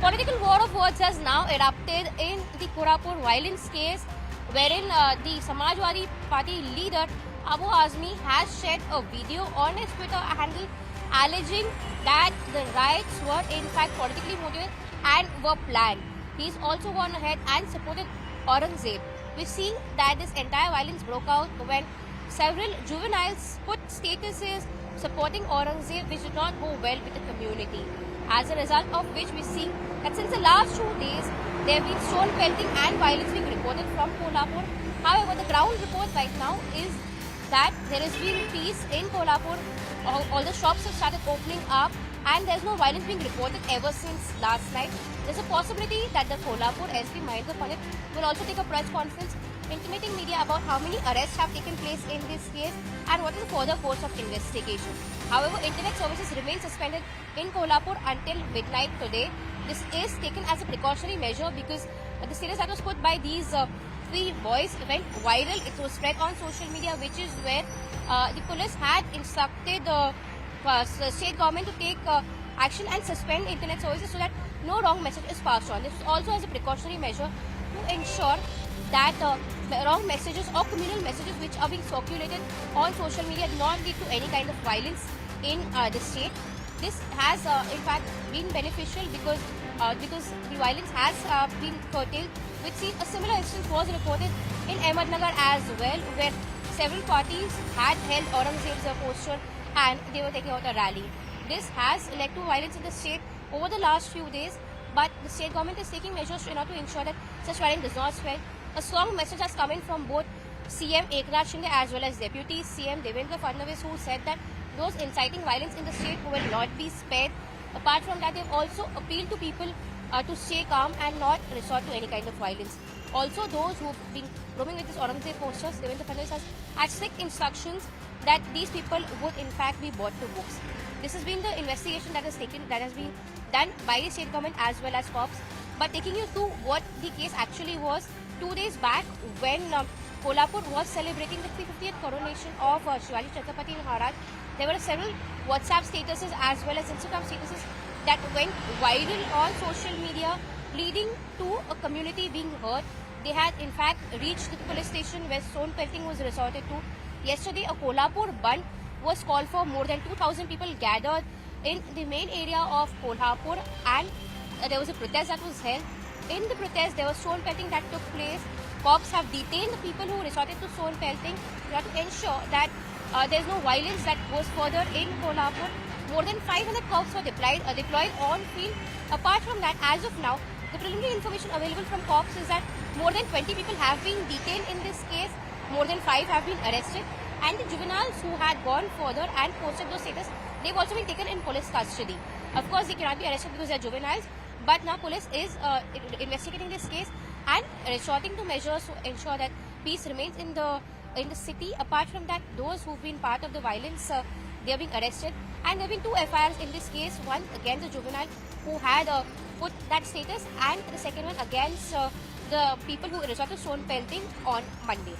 Political war of words has now erupted in the Kolhapur violence case, wherein the Samajwadi Party leader Abu Azmi has shared a video on his Twitter handle alleging that the riots were in fact politically motivated and were planned. He's also gone ahead and supported Aurangzeb. We're seeing that this entire violence broke out when several juveniles put statuses supporting Aurangzeb, which did not go well with the community. As a result of which we see that since the last 2 days, there have been stone pelting and violence being reported from Kolhapur. However, the ground report right now is that there has been peace in Kolhapur. All the shops have started opening up and there's no violence being reported ever since last night. There's a possibility that the Kolhapur SP Mahendra Pandit will also take a press conference intimating media about how many arrests have taken place in this case and what is the further course of investigation. However, internet services remain suspended in Kolhapur until midnight today. This is taken as a precautionary measure because the status that was put by these three boys went viral. It was spread on social media, which is where the police had instructed the state government to take action and suspend internet services so that no wrong message is passed on. This is also as a precautionary measure to ensure that wrong messages or communal messages which are being circulated on social media do not lead to any kind of violence in the state. This has in fact been beneficial because the violence has been curtailed. We've seen a similar instance was reported in Ahmednagar as well, where several parties had held Aurangzeb's poster and they were taking out a rally. This has led to violence in the state over the last few days, but the state government is taking measures in order to ensure that such violence does not spread. A strong message has come in from both CM Eknath Shinde as well as Deputy CM Devendra Fadnavis, who said that those inciting violence in the state will not be spared. Apart from that, they've also appealed to people to stay calm and not resort to any kind of violence. Also, those who've been roaming with these Aurangzeb posters, Devendra Fadnavis has had strict instructions that these people would in fact be brought to books. This has been the investigation that has been done by the state government as well as cops. But taking you through what the case actually was, 2 days back when Kolhapur was celebrating the 350th coronation of Shivaji Chhatrapati Maharaj, there were several WhatsApp statuses as well as Instagram statuses that went viral on social media, leading to a community being hurt. They had in fact reached the police station where stone pelting was resorted to. Yesterday, a Kolhapur Bandh was called for. More than 2,000 people gathered in the main area of Kolhapur and there was a protest that was held. In the protest, there was stone pelting that took place. Cops have detained the people who resorted to stone pelting in order to ensure that there is no violence that goes further in Kolhapur. More than 500 cops were deployed on field. Apart from that, as of now, the preliminary information available from cops is that more than 20 people have been detained in this case. More than 5 have been arrested. And the juveniles who had gone further and posted those status, they've also been taken in police custody. Of course, they cannot be arrested because they are juveniles. But now police is investigating this case and resorting to measures to ensure that peace remains in the city. Apart from that, those who've been part of the violence, they are being arrested. And there have been 2 FIRs in this case. One against the juvenile who had put that status, and the second one against the people who resorted to stone pelting on Monday.